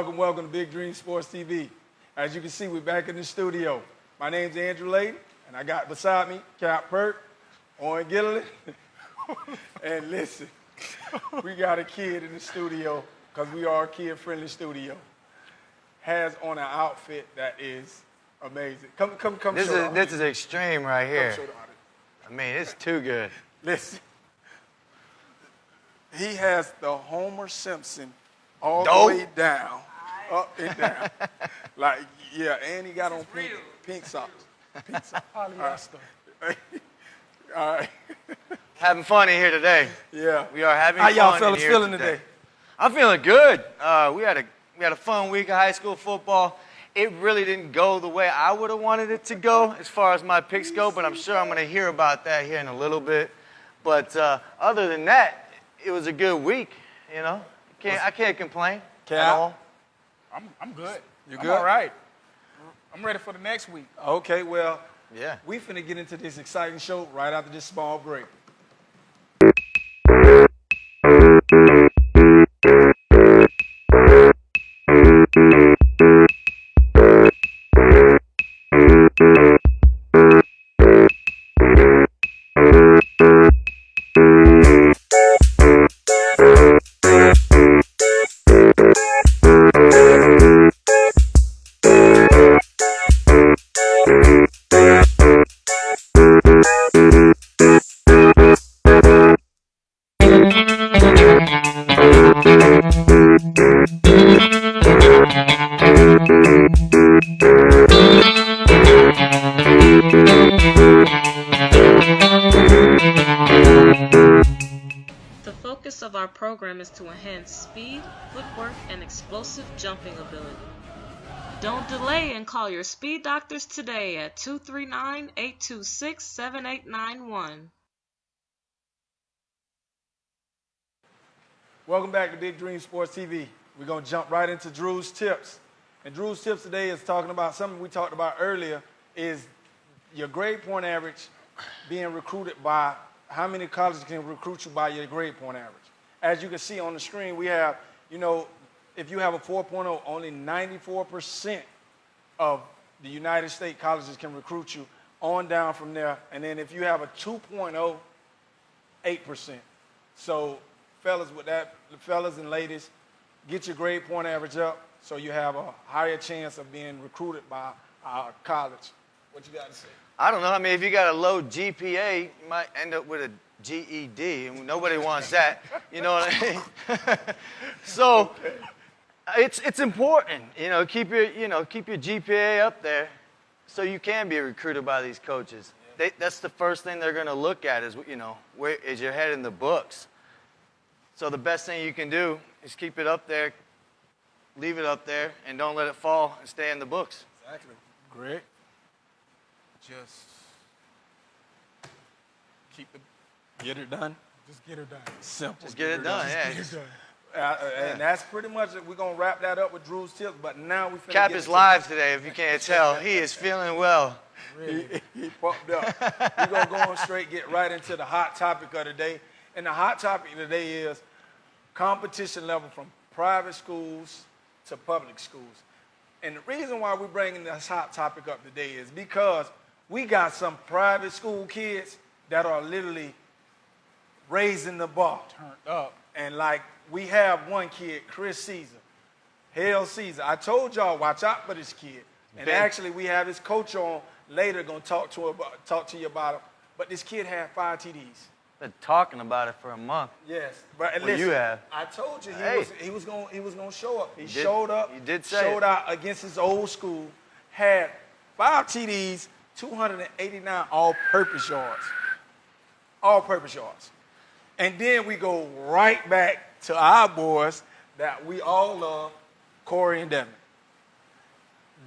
Welcome to Big Dream Sports TV. As you can see, we're back in the studio. My name's Andrew Layton, and I got beside me Cap Pert, Owen Gilliland, and listen, we got a kid in the studio, because we are a kid-friendly studio, has on an outfit that is amazing. Come This is extreme right here. Come show the audience. I mean, it's too good. Listen, he has the Homer Simpson all Dope. the way down, up and down. Like, yeah, and he got on pink socks. Pink socks. Polyester. All right. Having fun in here today. Yeah. We are having How fun y'all in fellas here feeling today? I'm feeling good. We had a fun week of high school football. It really didn't go the way I would have wanted it to go as far as my picks go, but I'm sure I'm going to hear about that here in a little bit. But other than that, it was a good week, you know. I can't complain at all. I'm good. You I'm good? all right. I'm ready for the next week. Okay, well, Yeah. we finna get into this exciting show right after this small break. The focus of our program is to enhance speed, footwork, and explosive jumping ability. Don't delay and call your speed doctors today at 239-826-7891. Welcome back to Big Dream Sports TV. We're going to jump right into Drew's Tips. And Drew's Tips today is talking about something we talked about earlier, is your grade point average being recruited by how many colleges can recruit you by your grade point average. As you can see on the screen, we have, if you have a 4.0, only 94% of the United States colleges can recruit you on down from there. And then if you have a 2.0, 8%. So fellas and ladies, get your grade point average up so you have a higher chance of being recruited by our college. What you got to say? I don't know. I mean, if you got a low GPA, you might end up with a GED, and nobody wants that. You know what I mean? So it's important. Keep your GPA up there so you can be recruited by these coaches. That's the first thing they're going to look at is where is your head in the books. So the best thing you can do is keep it up there, leave it up there, and don't let it fall and stay in the books. Exactly. Great. Just Get her done. just get her done. Simple. Just get it done, yeah. Get her done. And that's pretty much it. We're going to wrap that up with Drew's Tips, but now we finna Cap get is into- live today, if you can't tell. He is feeling well. He pumped up. We're going to go on straight, get right into the hot topic of the day. And the hot topic of the day is competition level from private schools to public schools. And the reason why we're bringing this hot topic up today is because we got some private school kids that are literally raising the bar. Turned up. And like we have one kid, Chris Caesar, Hail Caesar. I told y'all, watch out for this kid. And Ben. actually, we have his coach on later, gonna talk to you about him. But this kid had 5 TDs. Been talking about it for a month. Yes, but Well, listen, you have. I told you Hey. he was gonna show up. He did- showed up. you did say showed it. out against his old school. Had 5 TDs, 289 all-purpose yards. All-purpose yards. And then we go right back to our boys that we all love, Corey and Devin.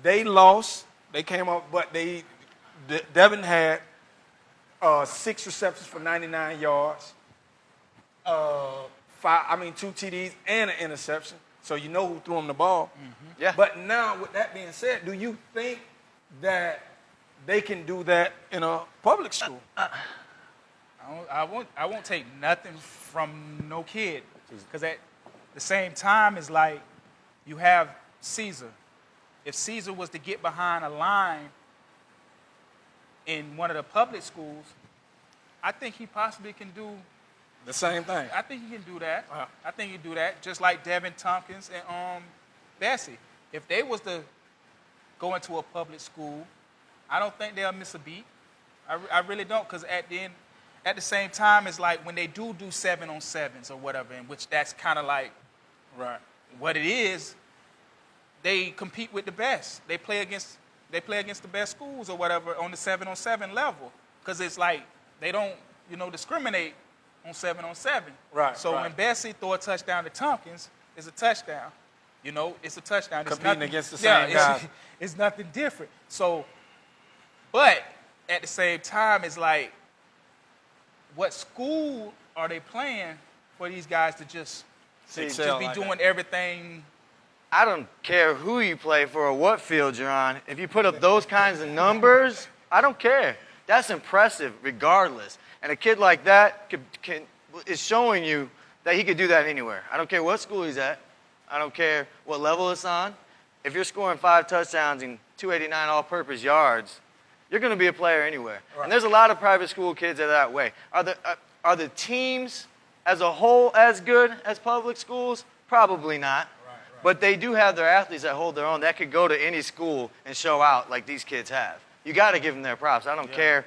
They lost. They came up, but Devin had 6 receptions for 99 yards, 2 TDs and an interception. So you know who threw him the ball. Mm-hmm. Yeah. But now, with that being said, do you think that they can do that in a public school? I won't take nothing from no kid, because at the same time, it's like you have Caesar. If Caesar was to get behind a line in one of the public schools, I think he possibly can do. The same thing. I think he can do that. Wow. I think he can do that, just like Devin Tompkins and Bessie. If they was to go into a public school, I don't think they'll miss a beat. I really don't, because at the same time, it's like when they do 7-on-7s or whatever, in which that's kind of like Right. what it is. They compete with the best. They play against the best schools or whatever on the 7-on-7 level, because it's like they don't discriminate on 7-on-7. Right, So right. when Bessie throw a touchdown to Tompkins, it's a touchdown. It's a touchdown. It's Competing nothing, against the same guys. It's nothing different. So, but at the same time, it's like, what school are they playing for these guys to just Excel be like doing that. everything? I don't care who you play for or what field you're on. If you put up those kinds of numbers, I don't care. That's impressive regardless. And a kid like that is showing you that he could do that anywhere. I don't care what school he's at. I don't care what level it's on. If you're scoring 5 touchdowns and 289 all-purpose yards, you're going to be a player anywhere. Right. And there's a lot of private school kids that are that way. Are the teams as a whole as good as public schools? Probably not. But they do have their athletes that hold their own that could go to any school and show out like these kids have. You got to give them their props. I don't care.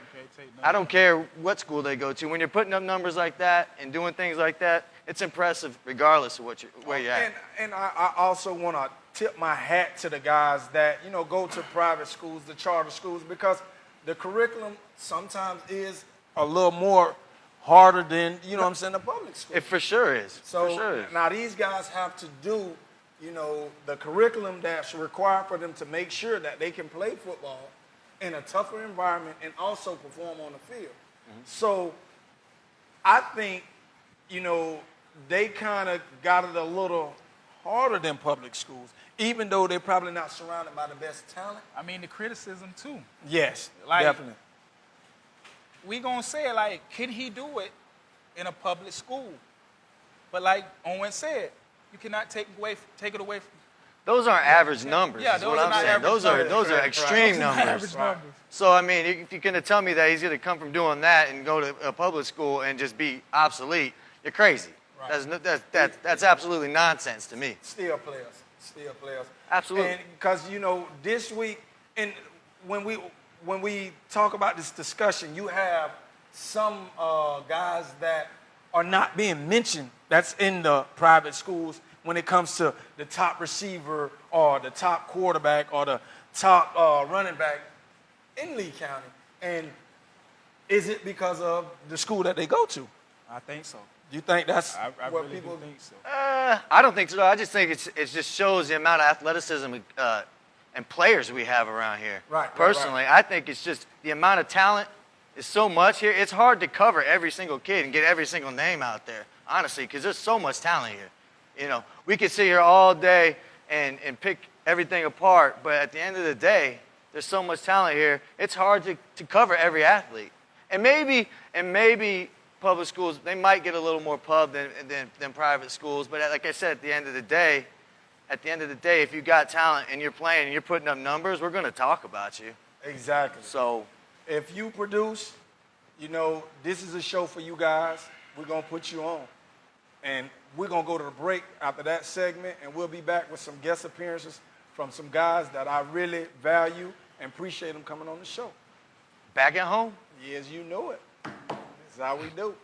I don't care what school they go to. When you're putting up numbers like that and doing things like that, it's impressive regardless of where you're at. And I also want to tip my hat to the guys that go to private schools, the charter schools, because the curriculum sometimes is a little more harder than what I'm saying, the public school. It for sure is. So for sure is. now these guys have to do the curriculum that's required for them to make sure that they can play football in a tougher environment and also perform on the field. Mm-hmm. So I think, they kind of got it a little harder than public schools, even though they're probably not surrounded by the best talent. I mean, the criticism too. Yes, Like- definitely. We gonna say it like, can he do it in a public school? But like Owen said, you cannot take it away from. Those aren't average numbers. Yeah, is those what are I'm not saying. average Those are numbers. extreme numbers. Average numbers. So I mean, if you're gonna tell me that he's gonna come from doing that and go to a public school and just be obsolete, you're crazy. Right. That's absolutely nonsense to me. Still players. Absolutely. And because this week, and when we talk about this discussion, you have some guys that are not being mentioned. That's in the private schools when it comes to the top receiver or the top quarterback or the top running back in Lee County. And is it because of the school that they go to? I think so. You think that's I what really people do think so. I don't think so. I just think it just shows the amount of athleticism and players we have around here. Right, Personally, right. I think it's just the amount of talent is so much here. It's hard to cover every single kid and get every single name out there, honestly, because there's so much talent here. We could sit here all day and pick everything apart, but at the end of the day, there's so much talent here. It's hard to cover every athlete. And maybe public schools, they might get a little more pub than private schools, but like I said, at the end of the day, if you got talent and you're playing and you're putting up numbers, we're going to talk about you. exactly. So If you produce, this is a show for you guys. We're going to put you on. And we're going to go to the break after that segment, and we'll be back with some guest appearances from some guys that I really value and appreciate them coming on the show. back at home. Yes, you know it. This is how we do.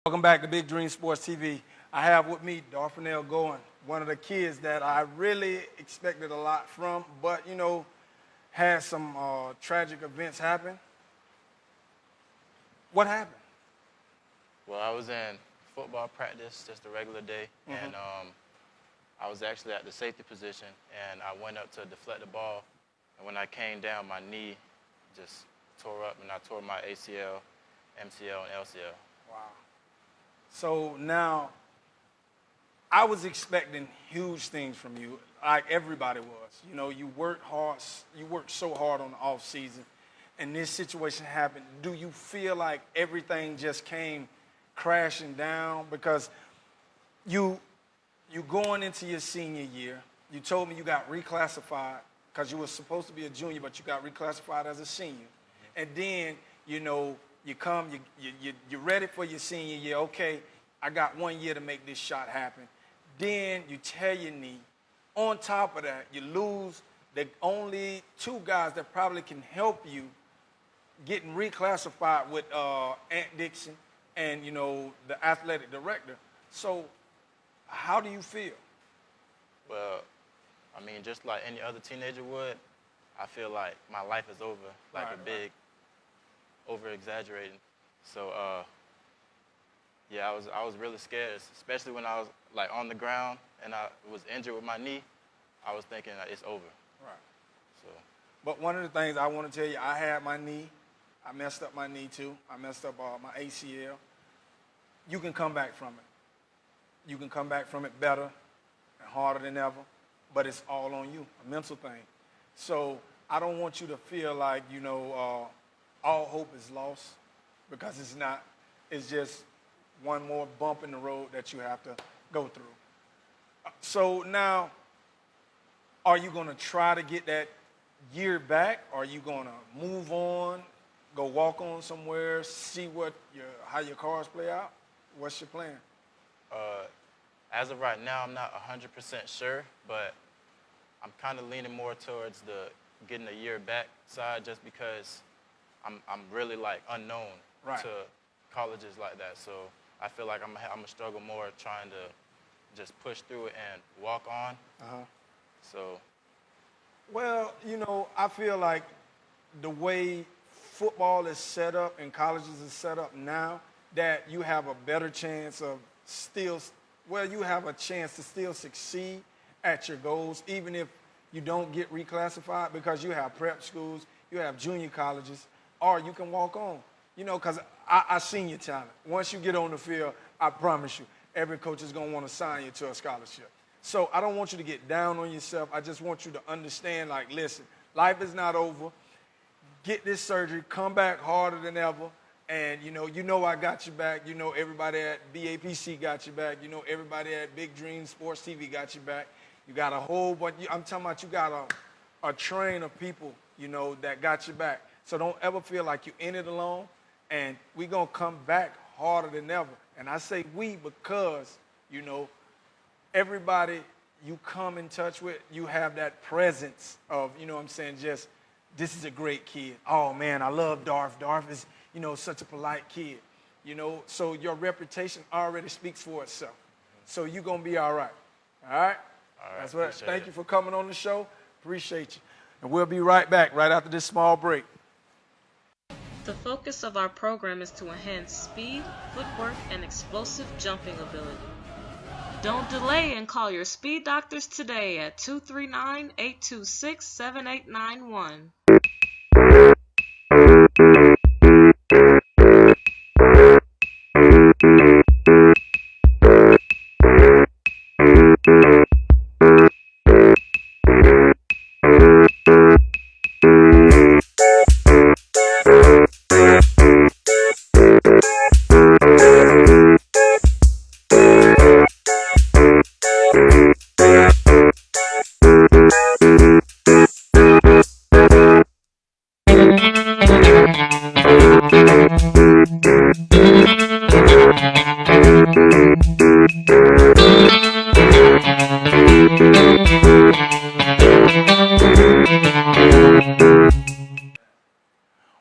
Welcome back to Big Dream Sports TV. I have with me Darfnell Gouin, one of the kids that I really expected a lot from, but, you know, had some tragic events happen. What happened? Well, I was in football practice, just a regular day, and I was actually at the safety position, and I went up to deflect the ball, and when I came down, my knee just tore up, and I tore my ACL, MCL, and LCL. Wow. So now, I was expecting huge things from you, like everybody was. You know, you worked hard, you worked so hard on the off season, and this situation happened. Do you feel like everything just came crashing down? Because you going into your senior year, you told me you got reclassified because you were supposed to be a junior, but you got reclassified as a senior. And then, you know, you come, you're ready for your senior year. Okay, I got 1 year to make this shot happen. Then you tear your knee. On top of that, you lose the only two guys that probably can help you getting reclassified with Aunt Dixon and, you know, the athletic director. So how do you feel? Well, I mean, just like any other teenager would, I feel like my life is over, like over-exaggerating. So, yeah, I was really scared, especially when I was, like, on the ground and I was injured with my knee. I was thinking that it's over. Right. So. But one of the things I want to tell you, I had my knee. I messed up my knee, too. I messed up my ACL. You can come back from it. You can come back from it better and harder than ever, but it's all on you, a mental thing. So I don't want you to feel like, you know, all hope is lost, because it's not. It's just one more bump in the road that you have to go through. So now, are you going to try to get that year back? Are you going to move on, go walk on somewhere, see how your cards play out? What's your plan? As of right now, I'm not 100% sure, but I'm kind of leaning more towards the getting a year back side, just because I'm really like unknown to colleges like that. So I feel like I'm gonna struggle more trying to just push through it and walk on. So. Well, you know, I feel like the way football is set up and colleges is set up now, that you have a better chance of you have a chance to still succeed at your goals, even if you don't get reclassified, because you have prep schools, you have junior colleges, or you can walk on. You know, because I seen your talent. Once you get on the field, I promise you, every coach is going to want to sign you to a scholarship. So I don't want you to get down on yourself. I just want you to understand, like, listen, life is not over. Get this surgery, come back harder than ever. And, you know I got you back. You know everybody at BAPC got you back. You know everybody at Big Dream Sports TV got you back. You got a whole bunch. I'm talking about you got a train of people, you know, that got you back. So don't ever feel like you're in it alone. And we're going to come back harder than ever. And I say we because, you know, everybody you come in touch with, you have that presence of, you know what I'm saying, just, this is a great kid. Oh, man, I love Darf. Darf is, you know, such a polite kid. You know, so your reputation already speaks for itself. So you're going to be all right. All right? All right. That's what. Thank it. you for coming on the show. Appreciate you. And we'll be right back right after this small break. The focus of our program is to enhance speed, footwork, and explosive jumping ability. Don't delay and call your speed doctors today at 239-826-7891.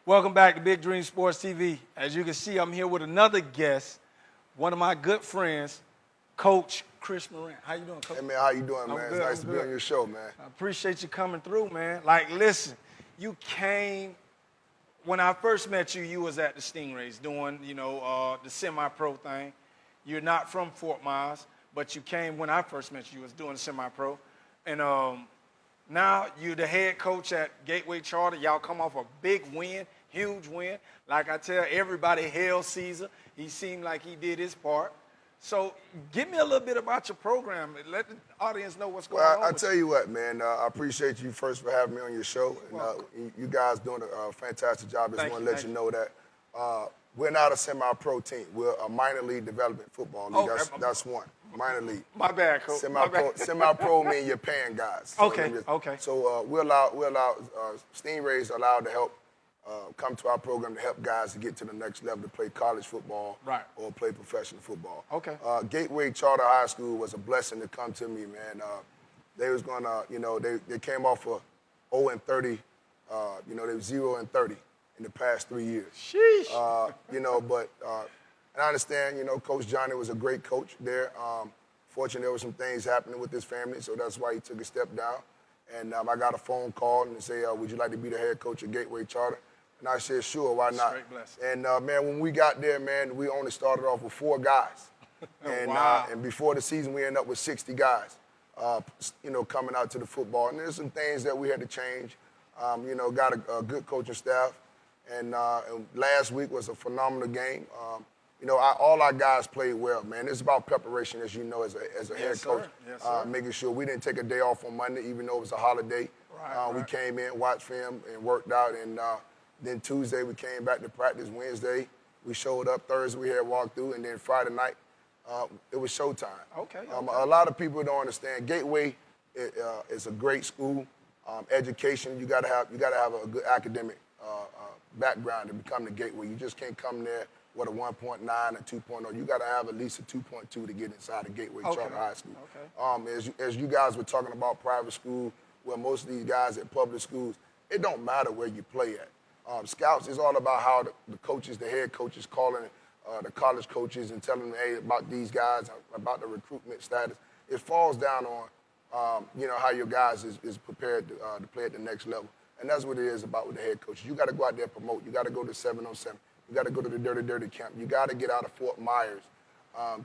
Welcome back to Big Dream Sports TV. As you can see, I'm here with another guest one of my good friends, Coach Chris Morant. How you doing, Coach? Hey, man, how you doing, I'm man? good, It's nice I'm to be good. on your show, man. I appreciate you coming through, man. Like, listen, you came, when I first met you, you was at the Stingrays doing, the semi-pro thing. You're not from Fort Myers, but you came when I first met you, you was doing the semi-pro. And now you're the head coach at Gateway Charter. Y'all come off a big win, huge win. Like I tell everybody, hail Caesar. He seemed like he did his part. So give me a little bit about your program. Let the audience know what's going on. Well, I tell you what, man, I appreciate you first for having me on your show. And, you guys doing a fantastic job. I just want to let you know that we're not a semi-pro team. We're a minor league development football league. That's one, minor league. My bad, Coach. Semi-pro mean you're paying guys. So Okay. So we're allowed Stingrays are allowed to help come to our program to help guys to get to the next level to play college football or play professional football. Okay. Gateway Charter High School was a blessing to come to me, man. They was gonna, they came off of 0-30, they were 0-30 in the past 3 years. Sheesh. And I understand, Coach Johnny was a great coach there. Fortunately, there were some things happening with his family, so that's why he took a step down. And I got a phone call and they say, would you like to be the head coach of Gateway Charter? And I said, sure, why not? Straight blessing. And, man, when we got there, man, we only started off with 4 guys. And, Wow. And before the season, we ended up with 60 guys, coming out to the football. And there's some things that we had to change. Got a good coaching staff. And last week was a phenomenal game. All our guys played well, man. It's about preparation, as you know, as a head coach. Yes, sir. Making sure we didn't take a day off on Monday, even though it was a holiday. We came in, watched film, and worked out. And then Tuesday, we came back to practice. Wednesday, we showed up. Thursday, we had walkthrough. And then Friday night, it was showtime. Okay. A lot of people don't understand. Gateway is a great school. Education, you gotta have a good academic background to become the Gateway. You just can't come there with a 1.9 or 2.0. You got to have at least a 2.2 to get inside the Gateway Charter High School. Okay. As you guys were talking about private school, where most of these guys at public schools, it don't matter where you play at. Scouts is all about how the coaches, the head coaches, calling the college coaches and telling them, hey, about these guys, about the recruitment status. It falls down on, how your guys is prepared to play at the next level. And that's what it is about with the head coaches. You got to go out there and promote. You got to go to 707. You got to go to the dirty camp. You got to get out of Fort Myers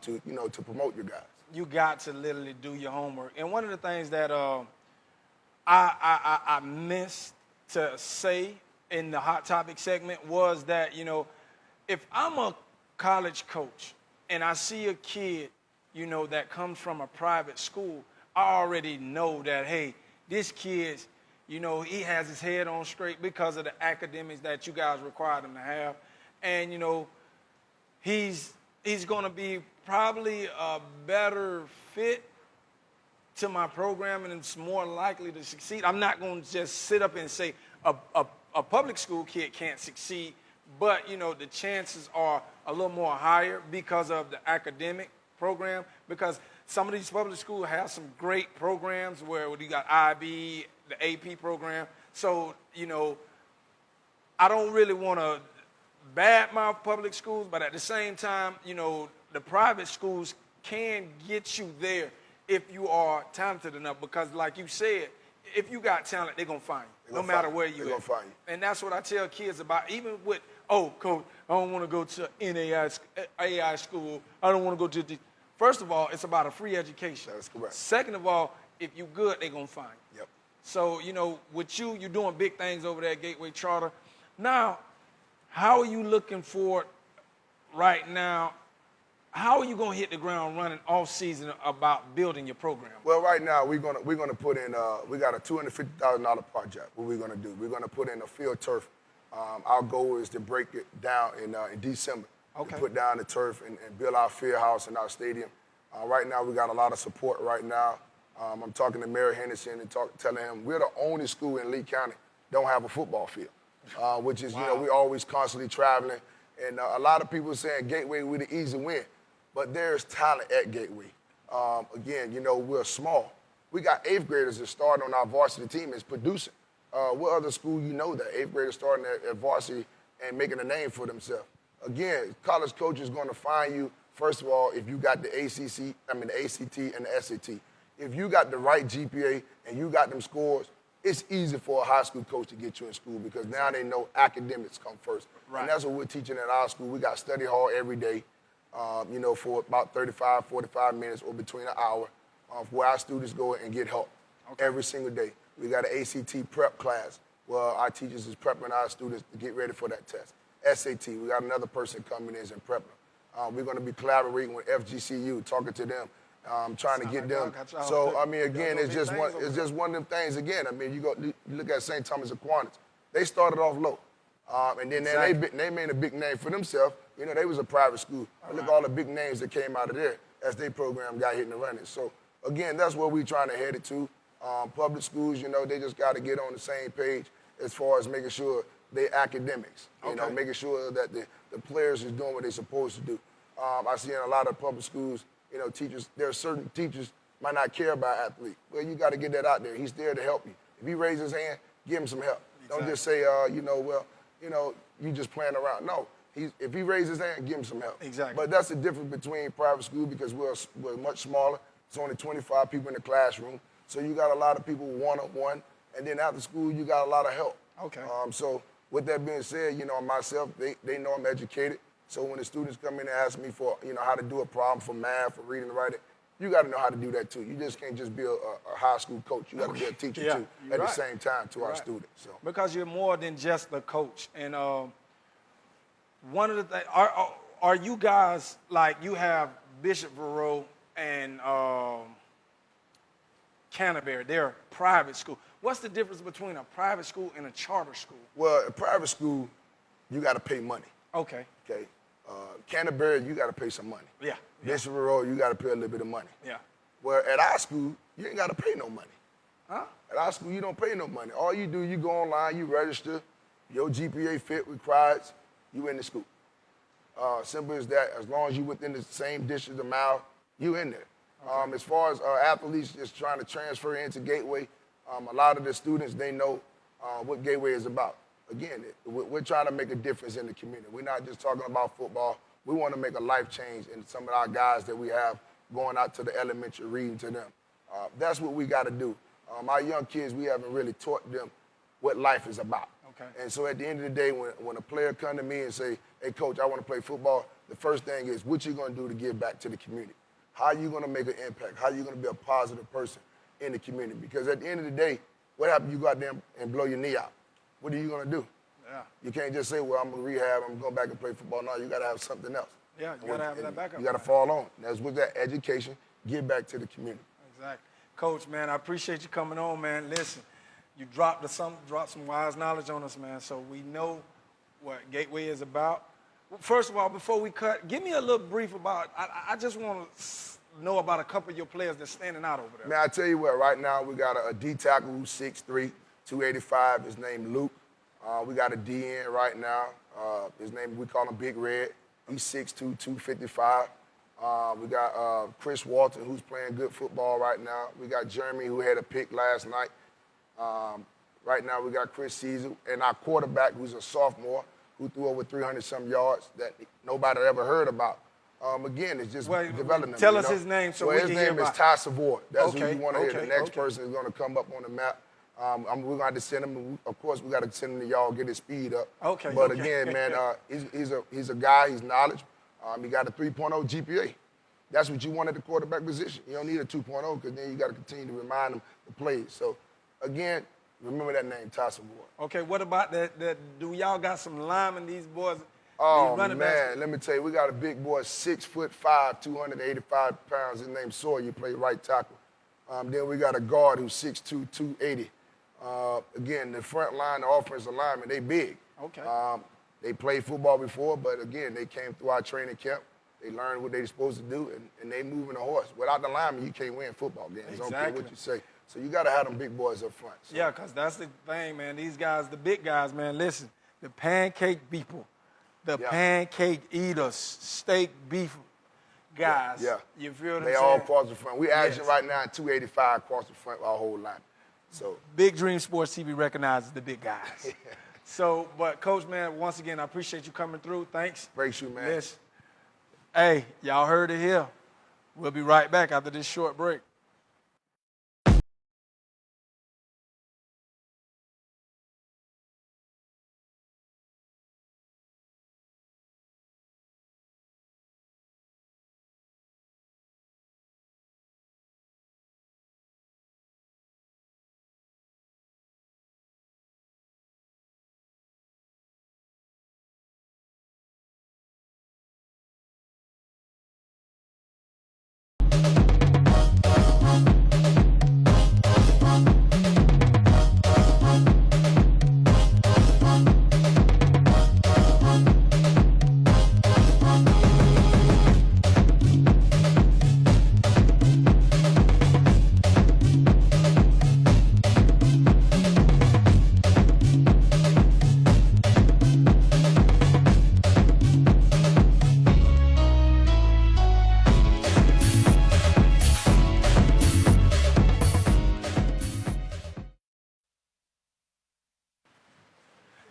to promote your guys. You got to literally do your homework. And one of the things that I missed to say in the Hot Topic segment was that, if I'm a college coach and I see a kid, that comes from a private school, I already know that, hey, this kid's, he has his head on straight because of the academics that you guys require him to have. And, he's going to be probably a better fit to my program and it's more likely to succeed. I'm not going to just sit up and say a public school kid can't succeed, but, the chances are a little more higher because of the academic program, because some of these public schools have some great programs where you got IB, the AP program. So, I don't really want to badmouth public schools, but at the same time, the private schools can get you there if you are talented enough, because like you said, if you got talent, they're going to find you, no matter where you are. They're going to find you. And that's what I tell kids about, even with, coach, I don't want to go to NAI school. I don't want to go to the... First of all, it's about a free education. That's correct. Second of all, if you good, they're going to find you. Yep. So, with you're doing big things over there at Gateway Charter. Now, how are you looking forward right now? How are you going to hit the ground running all season about building your program? Well, right now we're gonna put in we got a $250,000 project. What we're gonna do? We're gonna put in a field turf. Our goal is to break it down in December. Okay. To put down the turf and build our field house and our stadium. Right now we got a lot of support. Right now, I'm talking to Mayor Henderson and telling him we're the only school in Lee County don't have a football field, which is Wow. we're always constantly traveling. And a lot of people are saying Gateway with the easy win. But there's talent at Gateway. Again, we're small. We got 8th graders that start on our varsity team as producing. What other school that 8th graders starting at varsity and making a name for themselves? Again, college coach is going to find you first of all, if you got the ACT and the SAT, if you got the right GPA and you got them scores, it's easy for a high school coach to get you in school because now they know academics come first. Right. And that's what we're teaching at our school. We got study hall every day, for about 35, 45 minutes or between an hour where our students go and get help every single day. We got an ACT prep class where our teachers is prepping our students to get ready for that test. SAT, we got another person coming in and prepping. We're going to be collaborating with FGCU, talking to them, trying to get them. So, I mean, again, it's just one of them things. Again, I mean, you look at St. Thomas Aquinas. They started off low. And then they made a big name for themselves. You know, they was a private school. Look at all the big names that came out of there as their program got hit and running. So, again, that's where we're trying to head it to. Public schools, you know, they just got to get on the same page as far as making sure they academics. You know, making sure that the players is doing what they're supposed to do. I see in a lot of public schools, you know, teachers, there are certain teachers might not care about athletes. Well, you got to get that out there. He's there to help you. If he raises his hand, give him some help. Exactly. Don't just say, you just playing around. No, if he raises his hand, give him some help. Exactly. But that's the difference between private school because we're much smaller. It's only 25 people in the classroom. So you got a lot of people one-on-one. And then after school, you got a lot of help. Okay. So with that being said, you know, myself, they know I'm educated. So when the students come in and ask me for, you know, how to do a problem for math, for reading and writing, you got to know how to do that too. You just can't just be a high school coach. You got to be a teacher too at the same time to our students. So. Because you're more than just the coach. And one of the things, are you guys, like you have Bishop Verreau and Canterbury, they're a private school. What's the difference between a private school and a charter school? Well, a private school, you got to pay money. Okay. Okay. Canterbury, you got to pay some money. Yeah. Bishop Verreau, you got to pay a little bit of money. Yeah. Well, at our school, you ain't got to pay no money. Huh? At our school, you don't pay no money. All you do, you go online, you register, your GPA fit requires, you in the school. Simple as that. As long as you within the same district a mile, you in there. Okay. As far as athletes just trying to transfer into Gateway, a lot of the students, they know what Gateway is about. Again, we're trying to make a difference in the community. We're not just talking about football. We want to make a life change in some of our guys that we have going out to the elementary, reading to them. That's what we got to do. Our young kids, we haven't really taught them what life is about. Okay. And so at the end of the day, when a player come to me and say, hey, coach, I want to play football, the first thing is what you going to do to give back to the community? How are you going to make an impact? How are you going to be a positive person in the community? Because at the end of the day, what happens if you go out there and blow your knee out? What are you going to do? Yeah. You can't just say, well, I'm going to rehab, I'm going back and play football. No, you got to have something else. Yeah, you got to have that backup. You got to fall on. That's with that education, give back to the community. Exactly. Coach, man, I appreciate you coming on, man. Listen, you dropped some wise knowledge on us, man, so we know what Gateway is about. First of all, before we cut, give me a little brief about, I just want to know about a couple of your players that's standing out over there. Man, I tell you what, right now we got a D tackle who's 6'3", 285. His name Luke. We got a DN right now. We call him Big Red. He's 6'2", 255. We got Chris Walton, who's playing good football right now. We got Jeremy, who had a pick last night. Right now we got Chris Caesar. And our quarterback, who's a sophomore, who threw over 300-some yards that nobody ever heard about. Again, it's just development. Tell us his name so we can hear about. His name is Ty Savoy. That's who you want to hear. The next person is going to come up on the map. We're going to have to send him. Of course, we got to send him to y'all, get his speed up. Okay. But again, man, he's a guy. He's knowledge. He got a 3.0 GPA. That's what you want at the quarterback position. You don't need a 2.0 because then you got to continue to remind him the plays. So, again, remember that name, Ty Savoy. Okay. What about that? Do y'all got some linemen? These boys. Oh, man, let me tell you, we got a big boy, 6'5", 285 pounds. His name's Sawyer. He plays right tackle. Then we got a guard who's 6'2", 280. Again, the front line, the offensive linemen, they big. Okay. They played football before, but again, they came through our training camp. They learned what they're supposed to do, and they moving a horse. Without the linemen, you can't win football games. Exactly. I don't care what you say. So you got to have them big boys up front. So. Yeah, because that's the thing, man. These guys, the big guys, man, listen, the pancake people, the pancake eaters, steak, beef guys. Yeah. You feel what I'm saying? They all cross the front. We action right now at 285 across the front, our whole line. So Big Dream Sports TV recognizes the big guys. So, but Coach, man, once again, I appreciate you coming through. Thanks. Breaks you, man. Yes. Hey, y'all heard it here. We'll be right back after this short break.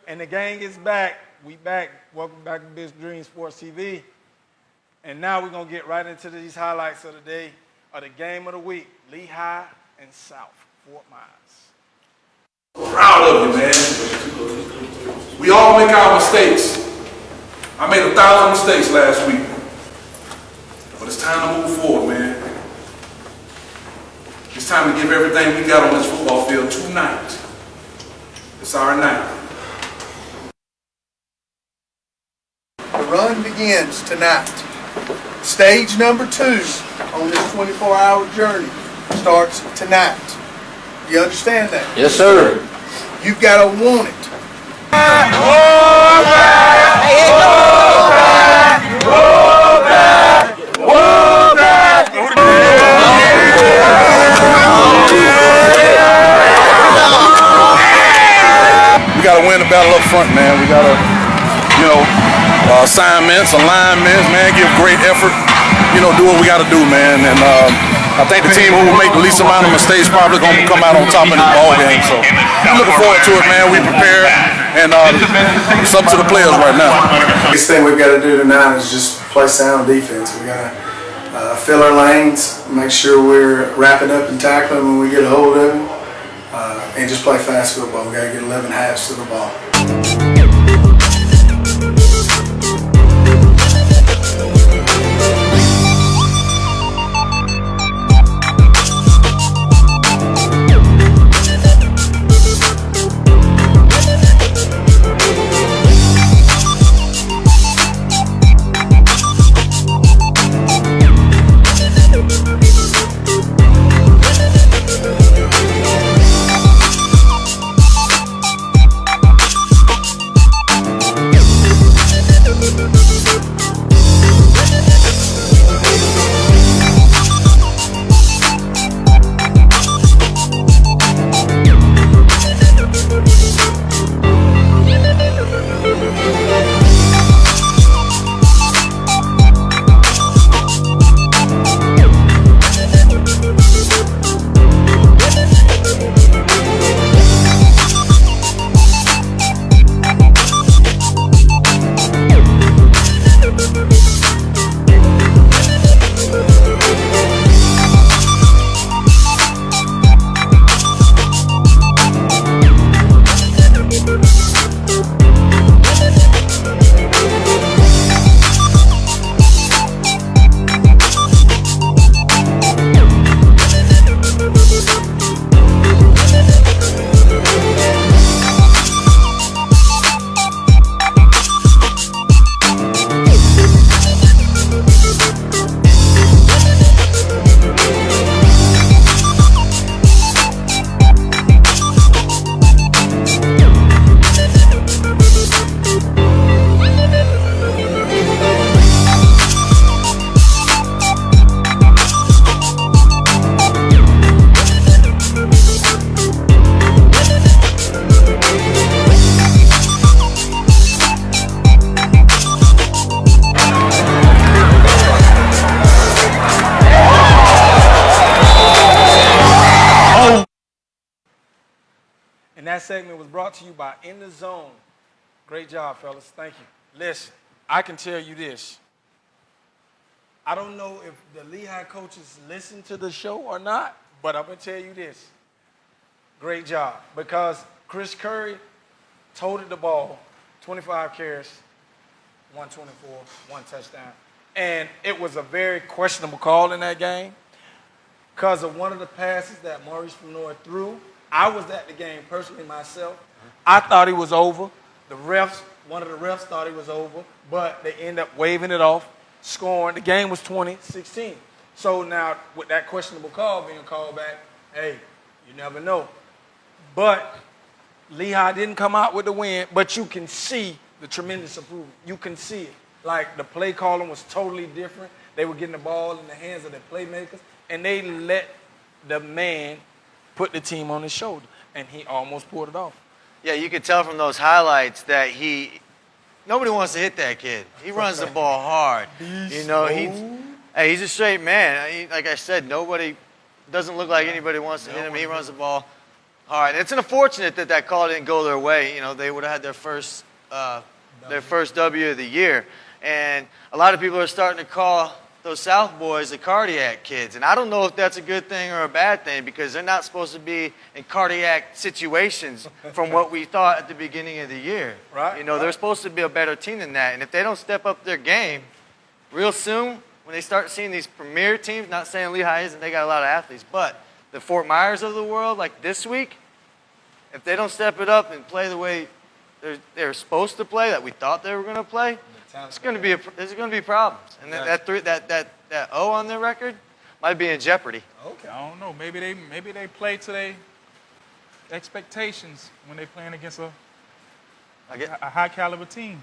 And the gang is back. We back. Welcome back to Big Dream Sports TV. And now we're going to get right into these highlights of the day of the game of the week. Lehigh and South Fort Myers. Proud of you, man. We all make our mistakes. I made 1,000 mistakes last week. But it's time to move forward, man. It's time to give everything we got on this football field tonight. It's our night. The run begins tonight. Stage number 2 on this 24-hour journey starts tonight. You understand that? Yes, sir. You've got to want it. We got to win the battle up front, man. We got to, assignments, alignments, man, give great effort, do what we got to do, man. And I think the team who will make the least amount of mistakes probably going to come out on top in the ball game. So I'm looking forward to it, man. We prepared, and it's up to the players right now. The biggest thing we've got to do tonight is just play sound defense. We got to fill our lanes, make sure we're wrapping up and tackling when we get a hold of them, and just play fast football. We got to get 11 halves to the ball. And that segment was brought to you by In the Zone. Great job, fellas. Thank you. Listen, I can tell you this. I don't know if the Lehigh coaches listen to the show or not, but I'm going to tell you this. Great job. Because Chris Curry toted the ball, 25 carries, 124, 1 touchdown. And it was a very questionable call in that game because of one of the passes that Maurice Fenor threw. I was at the game personally myself. I thought he was over. One of the refs thought he was over, but they end up waving it off, scoring. The game was 20-16. So now with that questionable call being called back, hey, you never know. But Lehigh didn't come out with the win, but you can see the tremendous improvement. You can see it. Like the play calling was totally different. They were getting the ball in the hands of their playmakers, and they let the man put the team on his shoulder, and he almost pulled it off. Yeah, you could tell from those highlights that nobody wants to hit that kid. He runs the ball hard. You know, he's a straight man. Like I said, doesn't look like anybody wants to hit him. He runs the ball hard. And it's unfortunate that call didn't go their way. You know, they would have had their first W of the year. And a lot of people are starting to call those South boys the cardiac kids. And I don't know if that's a good thing or a bad thing because they're not supposed to be in cardiac situations from what we thought at the beginning of the year. Right. You know, they're supposed to be a better team than that. And if they don't step up their game real soon, when they start seeing these premier teams, not saying Lehigh isn't, they got a lot of athletes, but the Fort Myers of the world, like this week, if they don't step it up and play the way they're supposed to play, that we thought they were going to play, there's going to be problems. And that O on their record might be in jeopardy. Okay. I don't know. Maybe they play to their expectations when they're playing against a high caliber team.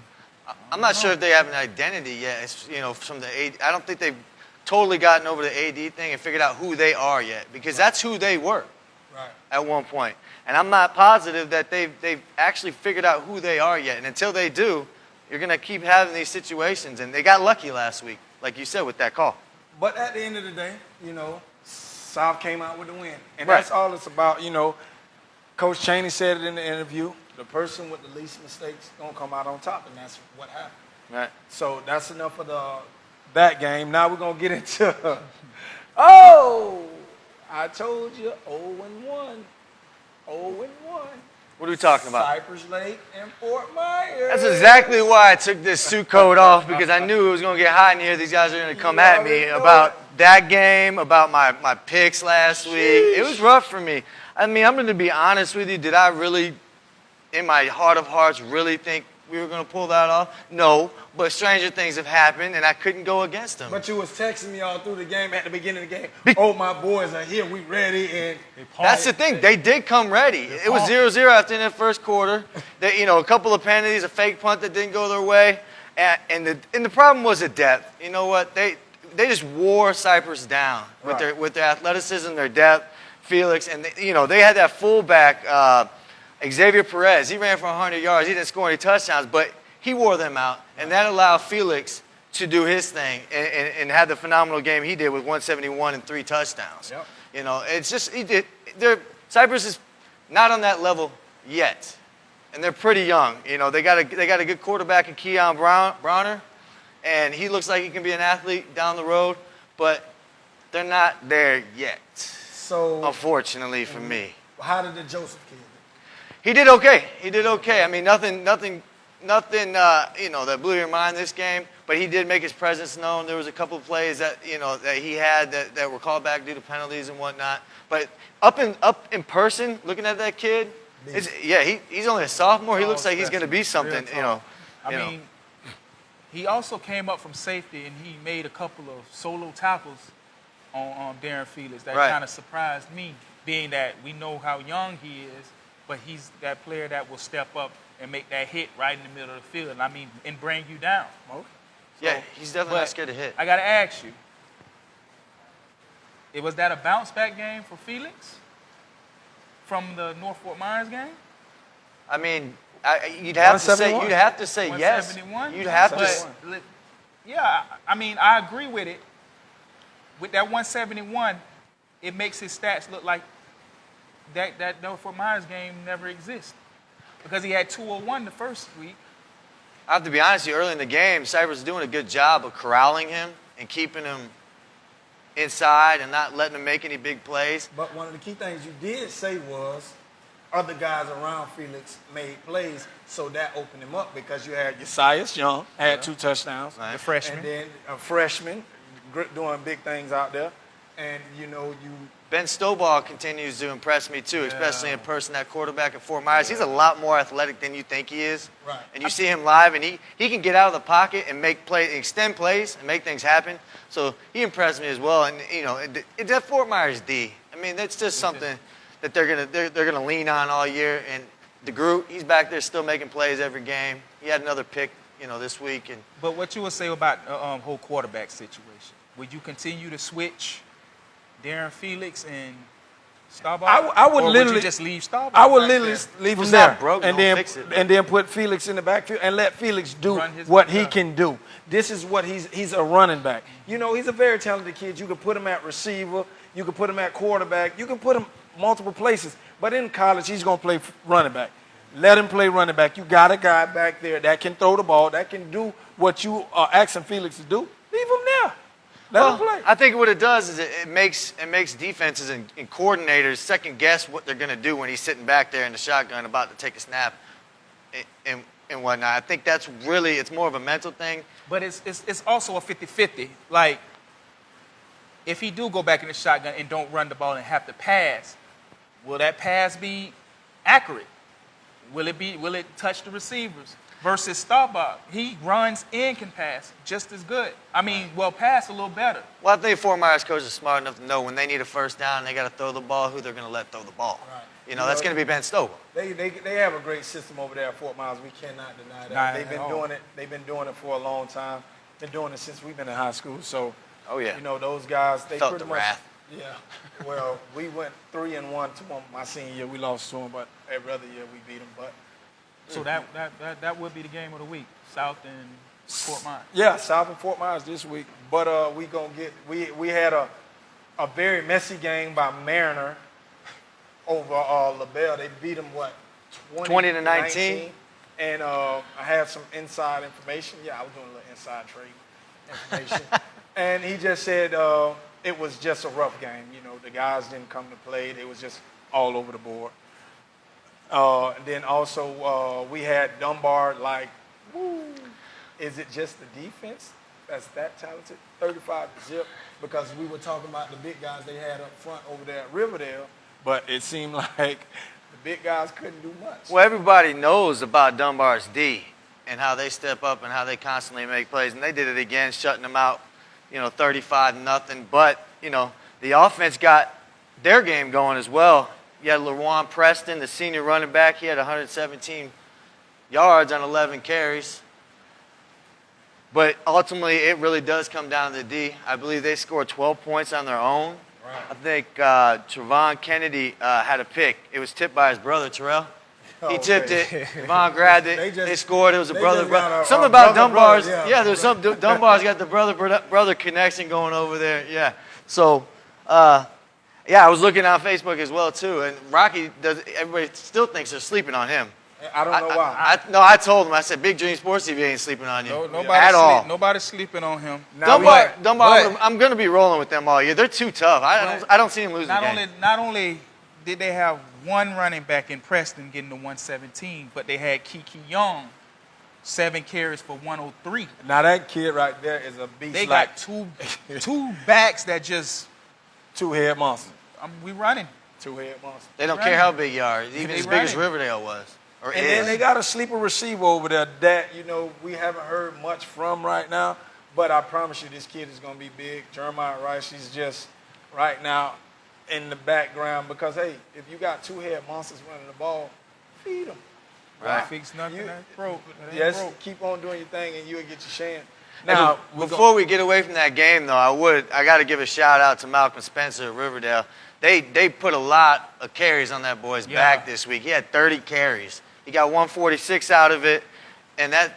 I'm not sure if they have an identity yet. It's, you know, from the AD. I don't think they've totally gotten over the AD thing and figured out who they are yet, because that's who they were at one point. And I'm not positive that they've actually figured out who they are yet. And until they do, you're going to keep having these situations. And they got lucky last week, like you said, with that call. But at the end of the day, you know, South came out with the win. And that's all it's about. You know, Coach Chaney said it in the interview. The person with the least mistakes is going to come out on top, and that's what happened. Right. So that's enough of that game. Now we're going to get into, I told you, 0-1. 0-1. What are we talking about? Cypress Lake and Fort Myers. That's exactly why I took this suit coat off, because I knew it was going to get hot in here. These guys are going to come at me about that game, about my picks last week. It was rough for me. I mean, I'm going to be honest with you. Did I really, in my heart of hearts, really think we were going to pull that off? No, but stranger things have happened, and I couldn't go against them. But you was texting me all through the game at the beginning of the game. My boys are here. We ready. And that's the thing. They did come ready. It was 0-0 after in the first quarter. They, a couple of penalties, a fake punt that didn't go their way, and the problem was the depth. You know what? They just wore Cypress down with their athleticism, their depth. Felix, and they had that fullback, Xavier Perez. He ran for 100 yards. He didn't score any touchdowns, but he wore them out, and that allowed Felix to do his thing and have the phenomenal game he did with 171 and 3 touchdowns. Yep. It's just Cypress is not on that level yet, and they're pretty young. They got a good quarterback in Keon Browner, and he looks like he can be an athlete down the road, but they're not there yet. So, unfortunately for me. How did the Joseph kid do? He did okay. I mean, nothing, that blew your mind this game. But he did make his presence known. There was a couple of plays that he had that were called back due to penalties and whatnot. But up in person, looking at that kid, he's only a sophomore. He looks like he's going to be something. I mean, he also came up from safety and he made a couple of solo tackles on Darren Felix that kind of surprised me, being that we know how young he is, but he's that player that will step up and make that hit right in the middle of the field, and bring you down. Okay. Yeah, he's definitely not scared to hit. I got to ask you, was that a bounce back game for Felix from the North Fort Myers game? I mean, you'd have to say yes. 171? You'd have to. Yeah, I mean, I agree with it. With that 171, it makes his stats look like that North Fort Myers game never exists, because he had 201 the first week. I have to be honest with you, early in the game, Cypress was doing a good job of corralling him and keeping them inside and not letting them make any big plays. But one of the key things you did say was other guys around Felix made plays, so that opened him up because you had Josias Young, had 2 touchdowns. Right. The freshman. And then a freshman doing big things out there. And, Ben Stovall continues to impress me, too, especially in person at quarterback at Fort Myers. He's a lot more athletic than you think he is. Right. And you see him live, and he can get out of the pocket and make plays, extend plays, and make things happen. So he impressed me as well. And, it's at Fort Myers D. I mean, that's just something that they're gonna lean on all year. And DeGroot, he's back there still making plays every game. He had another pick, this week. But what you would say about the whole quarterback situation? Would you continue to switch Darren Felix and Staubach? I would or literally would you just leave Staubach? I would back literally there? leave him It's there not broke, and don't then fix it. and then put Felix in the backfield and let Felix do Run his what he job. can do. This is what he's a running back. He's a very talented kid. You can put him at receiver, you can put him at quarterback, you can put him multiple places. But in college, he's gonna play running back. Let him play running back. You got a guy back there that can throw the ball, that can do what you are asking Felix to do. Leave him there. Let him play. I think what it does is it makes defenses and coordinators second guess what they're going to do when he's sitting back there in the shotgun about to take a snap and whatnot. I think that's really, it's more of a mental thing. But it's also a 50-50. Like, if he do go back in the shotgun and don't run the ball and have to pass, will that pass be accurate? Will it touch the receivers? Versus Staubach, he runs and can pass just as good. Pass a little better. Well, I think Fort Myers coaches are smart enough to know when they need a first down and they got to throw the ball, who they're going to let throw the ball. Right. That's going to be Ben Stovall. They have a great system over there at Fort Myers. We cannot deny that. They've been doing it. They've been doing it for a long time. Been doing it since we've been in high school. So, those guys, they Felt pretty the much. wrath. Yeah. Well, we went 3-1 to my senior year. We lost to them, but every other year we beat them. But So that would be the game of the week, South and Fort Myers. yeah, South and Fort Myers this week. But we had a very messy game by Mariner over LaBelle. They beat them 20-19. And I had some inside information. Yeah, I was doing a little inside trade information. And he just said it was just a rough game. The guys didn't come to play. They was just all over the board. Then also we had Dunbar, is it just the defense that's that talented? 35-0, because we were talking about the big guys they had up front over there at Riverdale, but it seemed like the big guys couldn't do much. Well, everybody knows about Dunbar's D and how they step up and how they constantly make plays, and they did it again, shutting them out, 35-0. But, the offense got their game going as well. You had LaRuan Preston, the senior running back. He had 117 yards on 11 carries. But ultimately, it really does come down to the D. I believe they scored 12 points on their own. Right. I think Trevon Kennedy had a pick. It was tipped by his brother, Terrell. He tipped it. Trevon grabbed it. They scored. It was a brother. Something about Dunbar's. Yeah, there's some. Dunbar's got the brother connection going over there. Yeah. So, yeah, I was looking on Facebook as well too, and Rocky does. Everybody still thinks they're sleeping on him. I don't know why. I told him. I said, Big Dream Sports TV ain't sleeping on you Nobody all. Nobody's sleeping on him. Dunbar. I'm going to be rolling with them all year. They're too tough. I don't see them losing the game. Not only did they have one running back in Preston getting to 117, but they had Kiki Young, 7 carries for 103. Now that kid right there is a beast. They got two backs that just 2-head monster. We running. 2-head monster. They don't care how big you are, even as big as Riverdale was. And then they got a sleeper receiver over there that, we haven't heard much from right now. But I promise you this kid is going to be big. Jeremiah Rice, he's just right now in the background because, hey, if you got 2-head monsters running the ball, feed them. Right. Fix nothing that's broke. Yes, keep on doing your thing and you'll get your chance. Now, before we get away from that game, though, I got to give a shout out to Malcolm Spencer at Riverdale. They put a lot of carries on that boy's back this week. He had 30 carries. He got 146 out of it,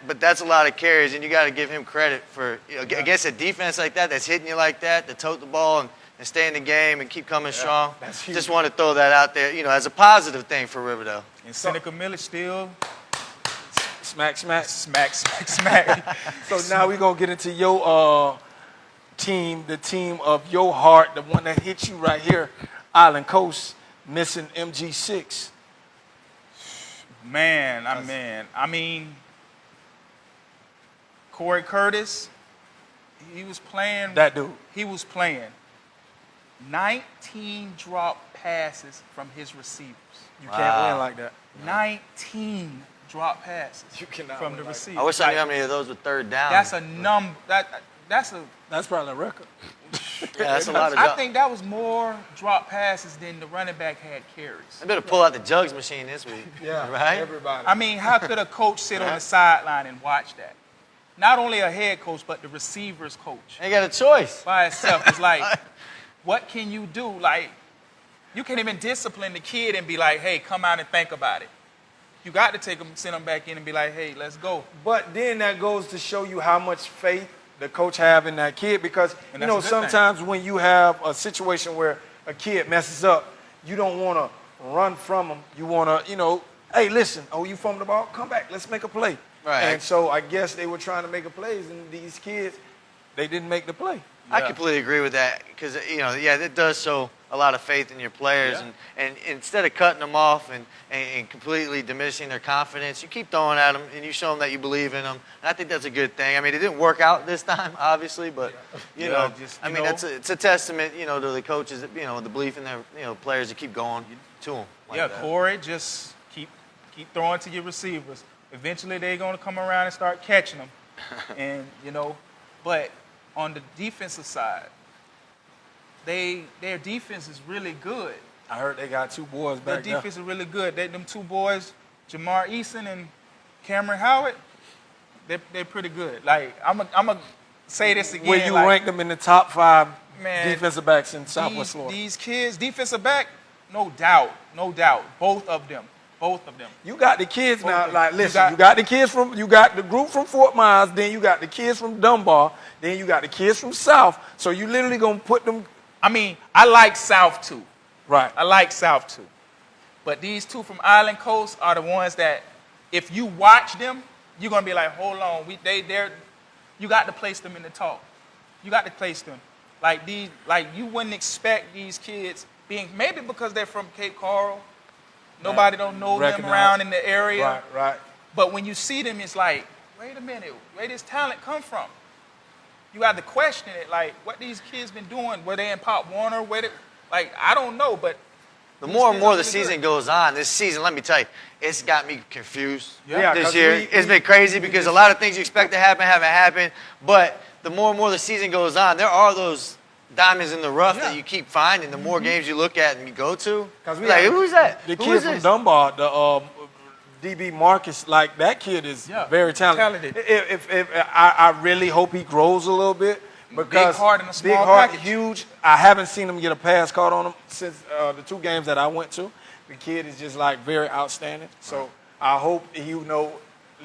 but that's a lot of carries, and you got to give him credit for against a defense like that that's hitting you like that, to tote the ball and stay in the game and keep coming strong. Just want to throw that out there, as a positive thing for Riverdale. And Seneca Millage still smack. smack. So now we're going to get into your team, the team of your heart, the one that hit you right here, Island Coast, missing MG6. Man, I mean, Corey Curtis, he was playing. That dude. He was playing 19 drop passes from his receivers. You can't win like that. 19 drop passes You cannot from win the like receivers. I wish I knew how many of those were third down. That's a number. That's probably a record. Yeah, that's a lot of. I think that was more drop passes than the running back had carries. I better pull out the jugs machine this week. Yeah, right. everybody. I mean, how could a coach sit on the sideline and watch that? Not only a head coach, but the receivers coach They got a choice. by itself. It's like, what can you do? Like, you can't even discipline the kid and be like, hey, come out and think about it. You got to take them, send them back in and be like, hey, let's go. But then that goes to show you how much faith the coach have in that kid, because And you that's know a good thing. sometimes when you have a situation where a kid messes up, you don't want to run from them. You want to, hey, listen, you fumbled the ball, come back, let's make a play. Right. And so I guess they were trying to make a plays, and these kids, they didn't make the play. I completely agree with that because it does show a lot of faith in your players, and instead of cutting them off and completely diminishing their confidence, you keep throwing at them and you show them that you believe in them. And I think that's a good thing. I mean, it didn't work out this time, obviously, but it's a testament, to the coaches, the belief in their players to keep going to them. Like that. Corey, just keep throwing to your receivers. Eventually, they're going to come around and start catching them, and but on the defensive side, their defense is really good. I heard they got two boys Their back there. defense is really good. Them two boys, Jamar Eason and Cameron Howard, they're pretty good. Like I'm gonna say this again. Where you rank them in the top 5 Man, defensive backs in Southwest Florida? These kids, defensive back, no doubt. Both of them. You got the kids now. Okay. Like, listen, you got the group from Fort Myers, then you got the kids from Dunbar, then you got the kids from South. So you literally gonna put them. I mean, I like South too. Right. I like South too. But these two from Island Coast are the ones that, if you watch them, you're gonna be like, hold on, you got to place them in the talk. You got to place them. Like you wouldn't expect these kids maybe because they're from Cape Coral. Nobody don't know them around in the area. Right. But when you see them, it's like, wait a minute, where does talent come from? You got to question it, like, what these kids been doing? Were they in Pop Warner? I don't know, but the more and more the season goes on, this season, let me tell you, it's got me confused this year. It's been crazy because a lot of things you expect to happen haven't happened. But the more and more the season goes on, there are those diamonds in the rough that you keep finding. The more games you look at and you go to, like, who's that? The kid from Dunbar, the DB Marcus, like that kid is very talented. If I really hope he grows a little bit, because big heart in a small package. Huge. I haven't seen him get a pass caught on him since the 2 games that I went to. The kid is just like very outstanding. So I hope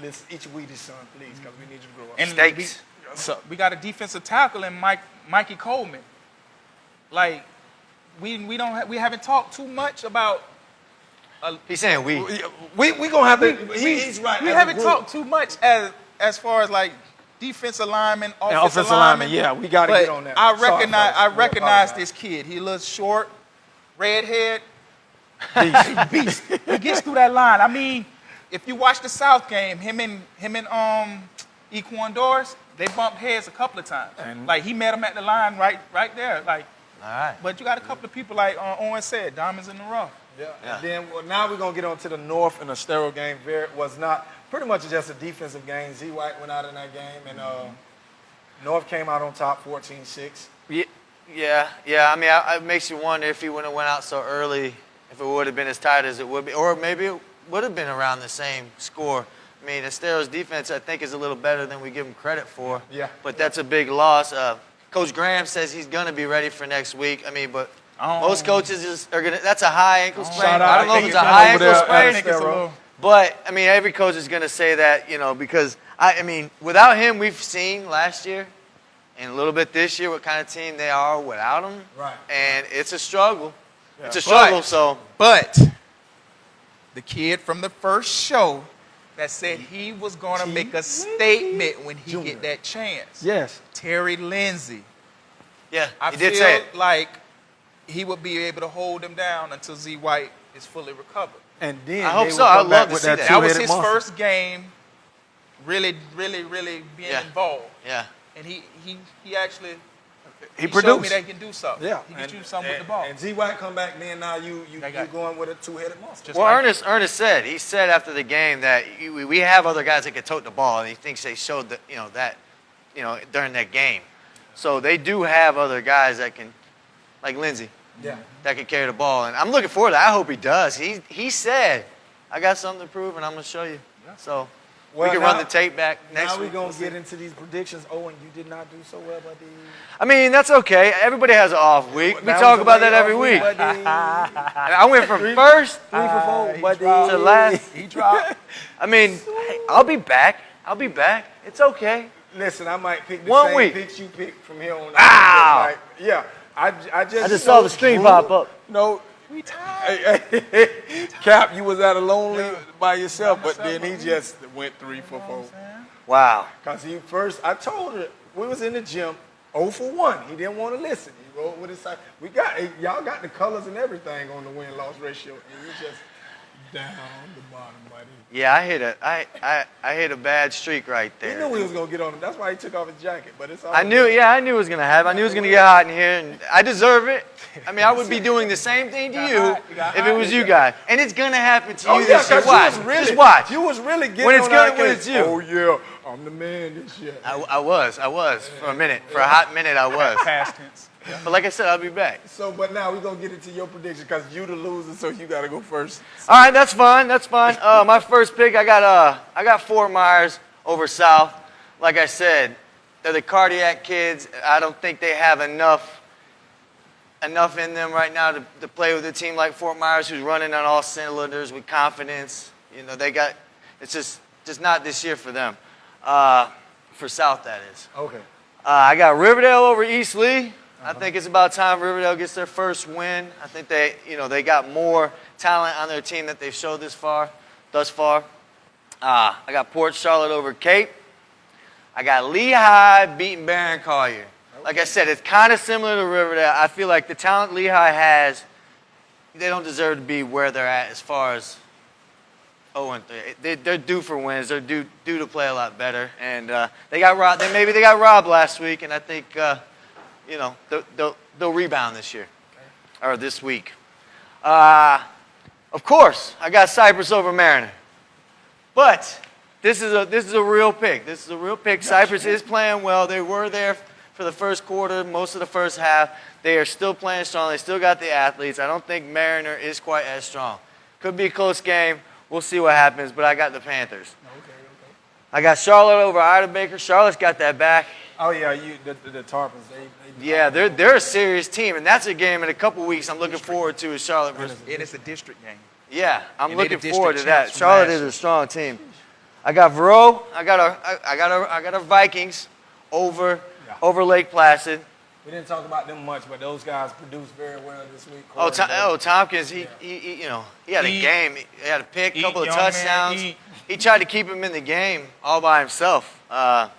let's each weed his son, please, because we need you to grow up. And Stakes. we got a defensive tackle in Mikey Coleman. Like we haven't talked too much about. He's saying we gonna have to. He's right. We haven't talked too much as far as like defensive lineman, offensive lineman. Yeah, we got to get on that. I recognize this kid. He looks short, redhead, beast. He gets through that line. I mean, if you watch the South game, him and Equan Doris, they bumped heads a couple of times. Like he met him at the line right there. Like, all right. But you got a couple of people like Owen said, diamonds in the rough. Yeah. And then now we're gonna get on to the North and the Estero game. Was not pretty much just a defensive game. Z White went out in that game, and North came out on top 14-6. Yeah. I mean, it makes you wonder if he wouldn't have went out so early, if it would have been as tight as it would be, or maybe it would have been around the same score. I mean, Estero's defense, I think, is a little better than we give him credit for. Yeah. But that's a big loss. Coach Graham says he's going to be ready for next week. I mean, but most coaches are going to – that's a high ankle sprain. I don't know if it's a high ankle sprain. But, I mean, every coach is going to say that, because, I mean, without him, we've seen last year and a little bit this year what kind of team they are without him. Right. And it's a struggle. Yeah. It's a struggle, But the kid from the first show that said he was going to make a statement when he get that chance. Yes. Terry Lindsay. Yeah, I he feel did say it. like he would be able to hold them down until Z White is fully recovered. And then I hope they so. will I'd come love back to with see that. That was two-headed his monster. first game really being Yeah. involved. Yeah. And he actually He showed me produced. that he can do something. Yeah, He can do something with the ball. And Z White come back, then now you They got- going with a two-headed monster. Just Well, like- Ernest said, he said after the game that we have other guys that can tote the ball, and he thinks they showed that, during that game. So they do have other guys that can, like Lindsey, Yeah. that can carry the ball. And I'm looking forward to that. I hope he does. He said, I got something to prove, and I'm going to show you. So Well, we can now- run the tape back next Now we're week. going We'll to see. get into these predictions. Oh, and you did not do so well, buddy. I mean, that's okay. Everybody has an off week. We That talk was a about that way every off week. buddy. And I went from first 3 for 4, buddy. to last. He dropped. I mean, hey, I'll be back. It's okay. Listen, I might pick the 1 same week. picks you picked from here on out. Ow! Like, yeah, I just I just saw the stream pop up. No, We tied. Cap, you was at a lonely by yourself, but then he just went 3 for 4. Wow. Cause he first, I told her we was in the gym, 0 for 1. He didn't want to listen. He rolled with his side. Y'all got the colors and everything on the win-loss ratio, and you just down the bottom, buddy. Yeah, I hit a bad streak right He there. knew he was gonna get on him. That's why he took off his jacket. But it's all I knew it was gonna happen. I knew it was gonna get hot in here, and I deserve it. I mean, I would be doing the same thing to you if it was you guys, and it's gonna happen to Oh you yeah, this year. cause Watch, you was really, just watch. You was really getting When it's on good, our when case. it's you. Oh yeah, I'm the man this year. I was for a minute, for a hot minute. I was. Past tense. But like I said, I'll be back. So, but now we're gonna get into your prediction because you the loser, so you gotta go first. All right, that's fine. My first pick, I got Fort Myers over South. Like I said, they're the cardiac kids. I don't think they have enough in them right now to play with a team like Fort Myers, who's running on all cylinders with confidence. It's just not this year for them. For South, that is. Okay. I got Riverdale over East Lee. I think it's about time Riverdale gets their first win. I think they got more talent on their team that they've showed thus far. I got Port Charlotte over Cape. I got Lehigh beating Barron Collier. Like I said, it's kind of similar to Riverdale. I feel like the talent Lehigh has, they don't deserve to be where they're at as far as 0-3. They're due for wins. They're due to play a lot better. And they got robbed. Maybe they got robbed last week, and I think they'll rebound this year or this week. Of course, I got Cypress over Mariner, but this is a real pick. This is a real pick. Cypress is playing well. They were there for the first quarter, most of the first half. They are still playing strong. They still got the athletes. I don't think Mariner is quite as strong. Could be a close game. We'll see what happens, but I got the Panthers. Okay. I got Charlotte over Ida Baker. Charlotte's got that back. Oh yeah, the Tarpons. They Yeah, they're a serious team, and that's a game in a couple weeks I'm looking forward to is Charlotte versus. And it's a district game. Yeah, I'm And they looking the forward to district that. champs from Charlotte last is year. a strong team. I got Vero. I got our Vikings over Lake Placid. We didn't talk about them much, but those guys produced very well this week. Tompkins, he had a Eat. game. He had a pick, a Eat, couple of young man, touchdowns. eat. He tried to keep him in the game all by himself. I'm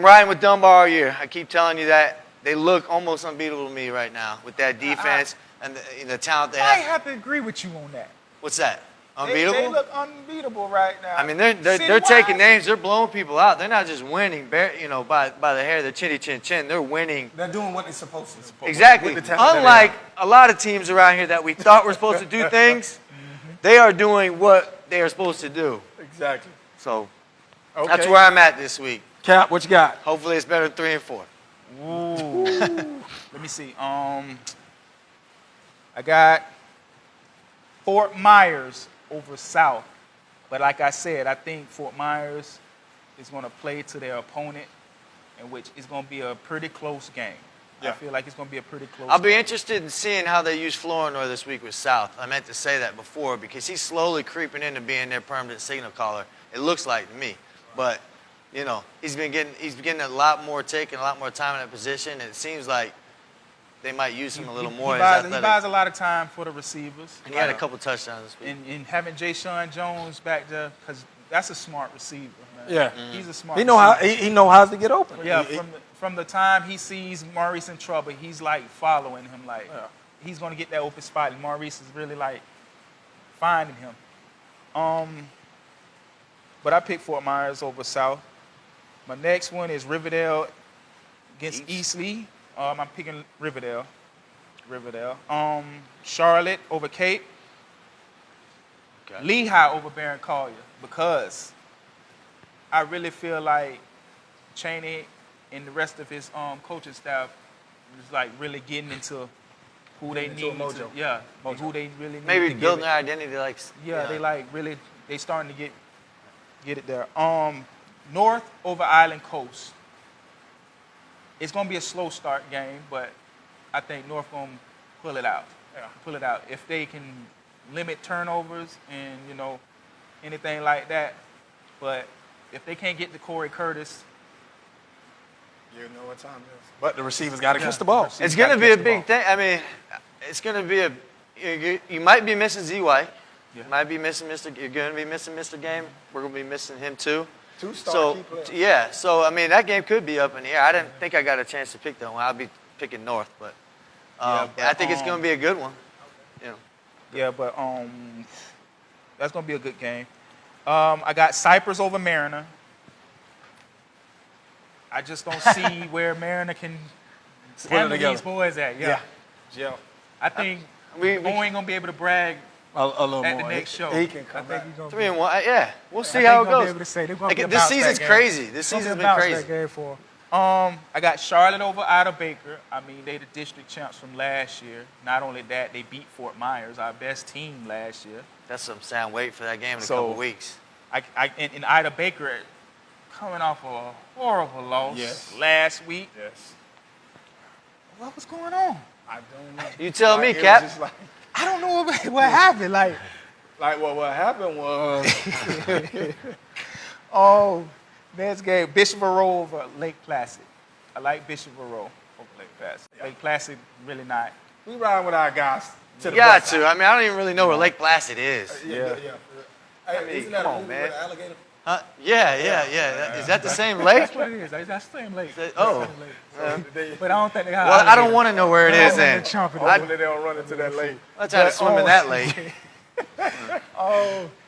riding with Dunbar all year. I keep telling you that. They look almost unbeatable to me right now with that defense and the talent they I have. have to agree with you on that. What's that? They Unbeatable? look unbeatable right now. I mean, they're Citywide, taking names. They're blowing people out. They're not just winning, by the hair of the chinny chin chin. They're winning. They're doing what they're supposed to. Exactly. With the talent that they Unlike have. a lot of teams around here that we thought were supposed to do things, they are doing what they are supposed to do. Exactly. So Okay. that's where I'm at this week. Cap, what you got? Hopefully, it's better than 3 and 4. Let me see. I got Fort Myers over South. But like I said, I think Fort Myers is going to play to their opponent, in which it's going to be a pretty close game. Yeah. I feel like it's going to be a pretty close I'll be game. interested in seeing how they use Florinor this week with South. I meant to say that before because he's slowly creeping into being their permanent signal caller. It looks like to me, but he's getting a lot more taking a lot more time in that position. And it seems like they might use him a little more. He buys a lot of time for the receivers. And he had a couple touchdowns this week. And having Jay Sean Jones back there, because that's a smart receiver, man. Yeah. He's a smart He know how receiver. he know how to get open. Yeah, from the time he sees Maurice in trouble, he's like following him, like he's gonna get that open spot, and Maurice is really like finding him. But I picked Fort Myers over South. My next one is Riverdale against Eastleigh. I'm picking Riverdale. Charlotte over Cape. Okay. Lehigh over Barron Collier, because I really feel like Chaney and the rest of his coaching staff is like really getting into who they need to, who they really need Maybe to give building it. their identity, like They like really, they starting to get it there. North over Island Coast. It's gonna be a slow start game, but I think North gonna pull it out. Pull it out if they can limit turnovers and anything like that. But if they can't get to Corey Curtis, You know what time it is. But the receivers got to catch the ball. It's going to be a big thing. I mean, it's going to be you might be missing ZY. You might be missing you're going to be missing Mr. Game. We're going to be missing him too. Two-star key players. Yeah, so I mean, that game could be up in the air. I didn't think I got a chance to pick that one. I'll be picking North, but I think it's going to be a good one. Yeah, but that's gonna be a good game. I got Cypress over Mariner. I just don't see where Mariner can handle these boys at. Yeah. I think Boeing ain't gonna be able to brag a little at more. the next show. He can come back. 3-1. Yeah, we'll see how it goes. This season's crazy. This season's been crazy. I got Charlotte over Ida Baker. I mean, they the district champs from last year. Not only that, they beat Fort Myers, our best team last year. That's what I'm saying. Wait for that game in a couple weeks. And Ida Baker coming off a horrible loss last week. Yes. What was going on? I don't know. You tell me, Cap. I don't know what happened. Like what happened was next game, Bishop Row over Lake Placid. I like Bishop Row over Lake Placid. Lake Placid really not. We ride with our guys to the Got bus. to. I mean, I don't even really know where Lake Placid is. Yeah. I mean, Isn't that come a on, movie man. with the alligator? Huh? Yeah. Is that the same lake? That's what it is. That's the same lake. Oh. But I don't think they have. Well, I don't want to know where it is then. Hopefully they don't run into that lake. I'll try to swim in that lake.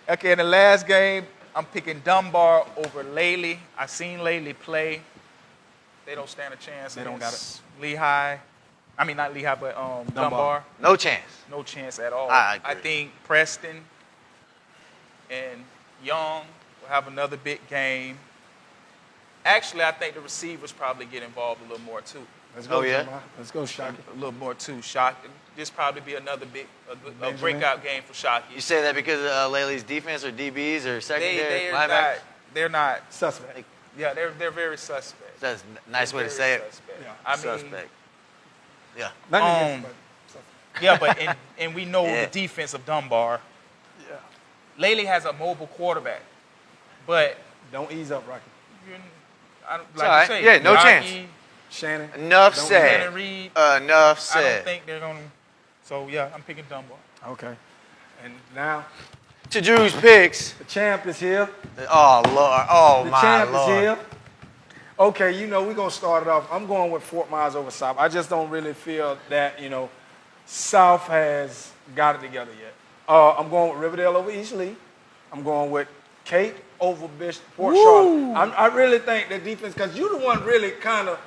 Okay, in the last game, I'm picking Dunbar over Lely. I seen Lely play. They don't stand a chance. They don't got it. Lehigh. I mean, not Lehigh, but Dunbar. No chance. No chance at all. I agree. I think Preston and Young will have another big game. Actually, I think the receivers probably get involved a little more too. Let's go, yeah? Jamal. Let's go, Shockey. A little more too. Shock. This probably be another big a breakout game for Shockey. You say that because of Laley's defense or DBs or secondary linebackers? They're not Suspect. Yeah, they're very suspect. That's a nice way to say it. Suspect. Yeah. I mean, Suspect. Yeah. But and we know the defense of Dunbar. Yeah. Laley has a mobile quarterback, but Don't ease up, Rocky. like all right. you say, Yeah, no Rocky, chance. Shannon. Enough Shannon said. Reed. Enough I said. don't think they're gonna. So yeah, I'm picking Dunbar. Okay. And now To Drew's picks. the champ is here. Oh, Lord. Oh, The my champ Lord. is here. Okay, we're going to start it off. I'm going with Fort Myers over South. I just don't really feel that, South has got it together yet. I'm going with Riverdale over Eastleigh. I'm going with Cape over Port Charlotte. I really think the defense, because you're the one really kind of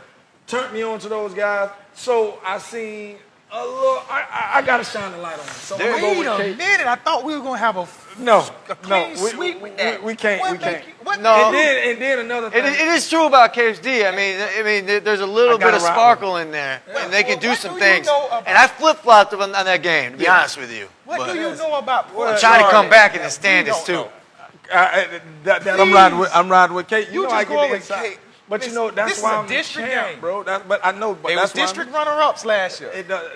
turned me on to those guys. So I seen a little, I got to shine the light on them. So I'm going to go with Cape. minute, I thought we were gonna have a No, sweep with that. we can't. No. And then another thing. It is true about KFD. I mean, there's a little bit of sparkle in there, and they can do some things. And I flip-flopped on that game, to be honest with you. What do you know about Port I'm trying to come back in the standings too. I'm riding with Kate. You know I just get going the with inside. Kate. But This that's is why a I'm the district champ, game. bro. But I know. But They that's was why district runner-ups last year.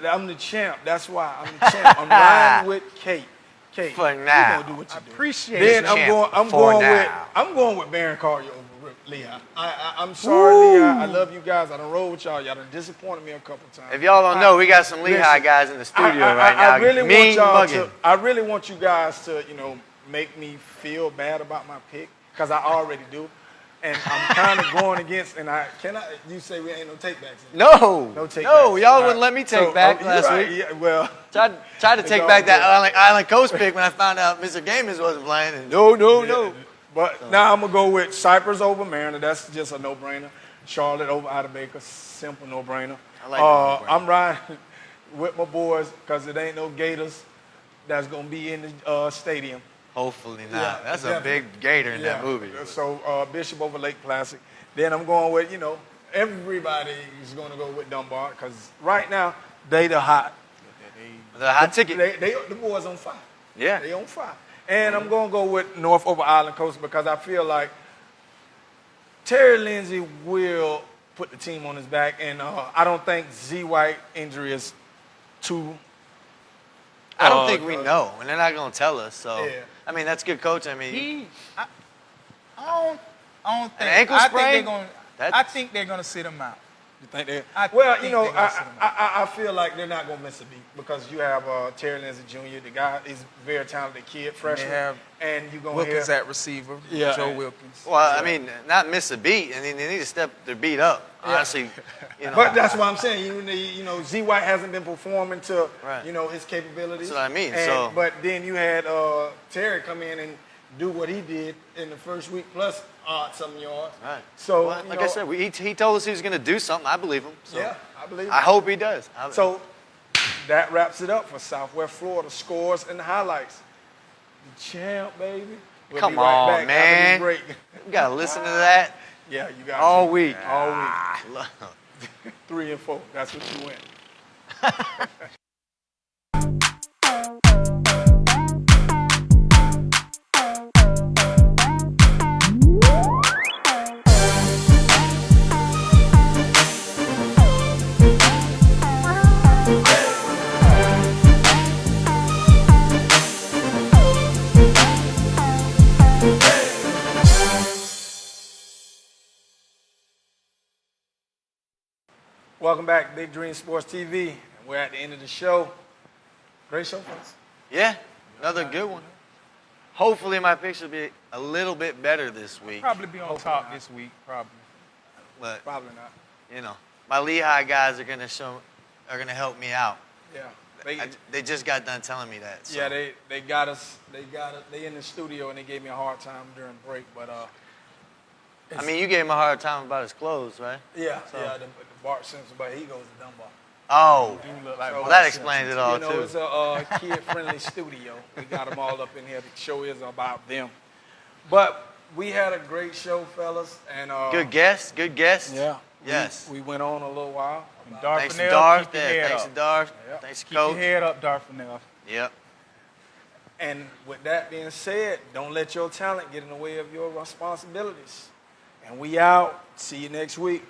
I'm the champ. That's why I'm the champ. I'm riding with Kate. Kate, For you now. gonna do what you do. Appreciate Then it. champ for now. I'm going with Barron Collier over Lehigh. I'm sorry, Lehigh. I love you guys. I done rode with y'all. Y'all done disappointed me a couple times. If y'all don't know, we got some Lehigh guys in the studio right now. I really Mean want y'all mugging. to. I really want you guys to, make me feel bad about my pick, because I already do. And I'm kind of going against, and you say we ain't no takebacks. No. No takebacks. No, y'all All wouldn't right. let me take back you're last right. week. Yeah, well. Tried to take all back that good. Island Coast pick when I found out Mr. Gamers wasn't playing. And no. But now I'm going to go with Cypress over Maryland. That's just a no-brainer. Charlotte over Ida Baker. Simple no-brainer. I like the no-brainer. I'm riding with my boys because it ain't no Gators that's going to be in the stadium. Hopefully not. Yeah, That's a definitely. big gator in that movie. So Bishop over Lake Placid. Then I'm going with, everybody is going to go with Dunbar because right now they the hot. The hot ticket. The boys on fire. Yeah. They on fire. And I'm going to go with North over Island Coast because I feel like Terry Lindsay will put the team on his back, and I don't think Z White injury is too. I don't think we know, and they're not going to tell us. So, Yeah. I mean, that's good coaching. I mean, I don't think. An ankle sprain? I think they're gonna sit him out. You think they? I Well, think they're gonna sit him out. I feel like they're not gonna miss a beat because you have Terry Lindsay Jr. The guy is a very talented kid, freshman, have and you gonna Wilkins hear. at receiver. Yeah. Joe Wilkins. well, I mean, not miss a beat, and they need to step their beat up. Honestly, But that's what I'm saying. Z White hasn't been performing to Right. His capabilities. That's what I mean, And- so- but then you had Terry come in and do what he did in the first week plus some yards. Right. So Well, like I said, he told us he was going to do do I believe him. So yeah, I believe. I hope he does. So that wraps it up for Southwest Florida scores and highlights. The champ, baby. We'll Come be right on, back after man. the break. You got to listen to that Yeah, you got all week. All week. Love. 3 and 4. That's what you win. Welcome back to Big Dream Sports TV. We're at the end of the show. Great show, folks. Yeah, another good one. Hopefully my picks will be a little bit better this week. Probably be on Hopefully top not. this week. Probably. But, Probably not. my Lehigh guys are going to help me out. Yeah. They just got done telling me that. So. Yeah, they got us. They in the studio and they gave me a hard time during break, but I mean, you gave him a hard time about his clothes, right? yeah, the Bart Simpson, but he goes to Dunbar. Oh, You look like well, Bart that Simpson. explains it all, too. It's a kid-friendly studio. We got them all up in here. The show is about them. But we had a great show, fellas, and Good guess. Yeah. Yes. We went on a little while. And Thanks to Darfnell, Darth. keep your head Thanks to up. Darth. Yep. Thanks to Keep your Coach. head up, Darfnell. Yep. And with that being said, don't let your talent get in the way of your responsibilities. And we out. See you next week.